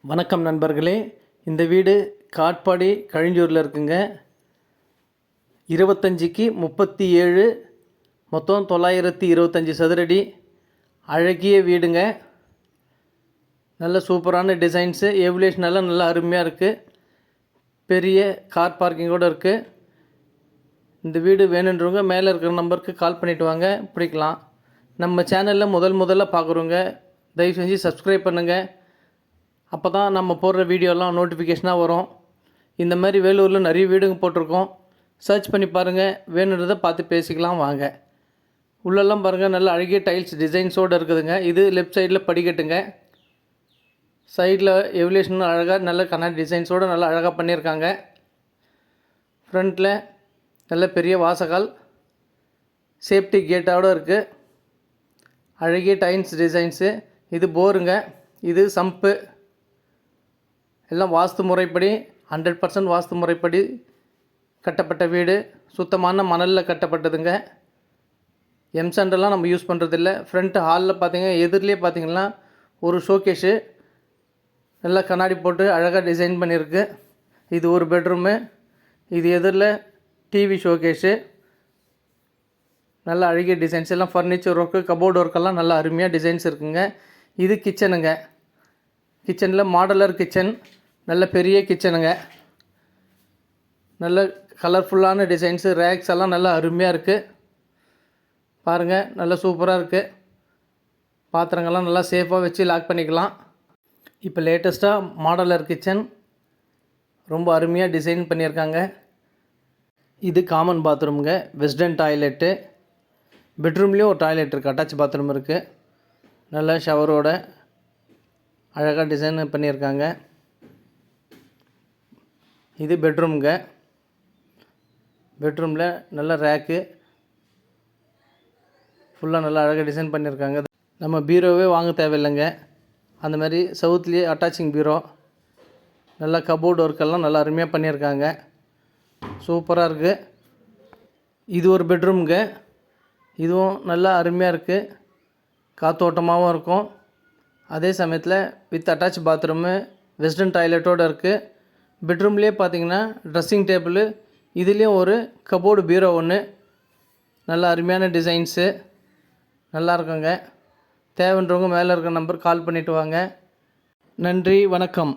வணக்கம் நண்பர்களே. இந்த வீடு காட்பாடி கழிஞ்சூரில் இருக்குங்க. 25க்கு 37, மொத்தம் 925 சதுரடி. அழகிய வீடுங்க. நல்ல சூப்பரான டிசைன்ஸு, எவல்யூஷன் எல்லாம் நல்லா அருமையாக இருக்குது. பெரிய கார் பார்க்கிங்கோடு இருக்குது. இந்த வீடு வேணுன்றவங்க மேலே இருக்கிற நம்பருக்கு கால் பண்ணிவிட்டு வாங்க, பிடிக்கலாம். நம்ம சேனலில் முதல்ல பார்க்குறவங்க தயவு செஞ்சு சப்ஸ்கிரைப் பண்ணுங்கள். அப்போ தான் நம்ம போடுற வீடியோலாம் நோட்டிஃபிகேஷனாக வரும். இந்த மாதிரி வேலூரில் நிறைய வீடுங்க போட்டிருக்கோம். சர்ச் பண்ணி பாருங்கள், வேணுன்றதை பார்த்து பேசிக்கலாம் வாங்க. உள்ளெல்லாம் பாருங்கள், நல்ல அழகிய டைல்ஸ் டிசைன்ஸோடு இருக்குதுங்க. இது லெஃப்ட் சைடில் படிக்கட்டுங்க. சைடில் எவல்யூஷன் அழகாக நல்ல கண்ணாடி டிசைன்ஸோடு நல்லா அழகாக பண்ணியிருக்காங்க. ஃப்ரண்ட்டில் நல்ல பெரிய வாசகால், சேஃப்டி கேட்டோடு இருக்குது. அழகிய டைல்ஸ் டிசைன்ஸு. இது போருங்க, இது சம்பு. எல்லாம் வாஸ்து முறைப்படி 100% வாஸ்து முறைப்படி கட்டப்பட்ட வீடு. சுத்தமான மணலில் கட்டப்பட்டதுங்க. எம்சாண்டெல்லாம் நம்ம யூஸ் பண்ணுறதில்ல. ஃப்ரண்ட் ஹாலில் பார்த்தீங்கன்னா எதிரிலே பார்த்தீங்கன்னா ஒரு ஷோகேஷு நல்லா கண்ணாடி போட்டு அழகாக டிசைன் பண்ணியிருக்கு. இது ஒரு பெட்ரூமு. இது எதிரில் டிவி ஷோகேஷு. நல்ல அழகிய டிசைன்ஸ் எல்லாம் ஃபர்னிச்சர் ஒர்க்கு, கபோர்டு ஒர்க்கெல்லாம் நல்லா அருமையாக டிசைன்ஸ் இருக்குங்க. இது கிச்சனுங்க. கிச்சனில் மாடலர் கிச்சன், நல்ல பெரிய கிச்சனுங்க. நல்ல கலர்ஃபுல்லான டிசைன்ஸு, ரேக்ஸ் எல்லாம் நல்லா அருமையாக இருக்குது. பாருங்கள், நல்லா சூப்பராக இருக்குது. பாத்திரங்கள்லாம் நல்லா சேஃபாக வச்சு லாக் பண்ணிக்கலாம். இப்போ லேட்டஸ்ட்டாக மாடலர் கிச்சன் ரொம்ப அருமையாக டிசைன் பண்ணியிருக்காங்க. இது காமன் பாத்ரூமுங்க, வெஸ்டர்ன் டாய்லெட்டு. பெட்ரூம்லேயும் ஒரு டாய்லெட் இருக்குது, அட்டாச் பாத்ரூம் இருக்குது. நல்ல ஷவரோட அழகாக டிசைன் பண்ணியிருக்காங்க. இது பெட்ரூமுங்க. பெட்ரூமில் நல்ல ரேக்கு ஃபுல்லாக நல்லா அழகாக டிசைன் பண்ணியிருக்காங்க. நம்ம பீரோவே வாங்க தேவையில்லைங்க. அந்த மாதிரி சவுத்துலேயே அட்டாச்சிங் பீரோ. நல்லா கபோர்டு ஒர்க்கெல்லாம் நல்லா அருமையாக பண்ணியிருக்காங்க. சூப்பராக இருக்குது. இது ஒரு பெட்ரூமுங்க. இதுவும் நல்லா அருமையாக இருக்குது, காற்றோட்டமாகவும் இருக்கும். அதே சமயத்தில் வித் அட்டாச் பாத்ரூமு, வெஸ்டர்ன் டாய்லெட்டோடு இருக்குது. பெட்ரூம்லேயே பார்த்தீங்கன்னா ட்ரெஸ்ஸிங் டேபிள், இதுலேயும் ஒரு கபோர்டு பீரோ ஒன்று. நல்ல அருமையான டிசைன்ஸு, நல்லா இருக்குங்க. தேவைன்றவங்க மேலே இருக்கிற நம்பர் கால் பண்ணிவிட்டு வாங்க. நன்றி, வணக்கம்.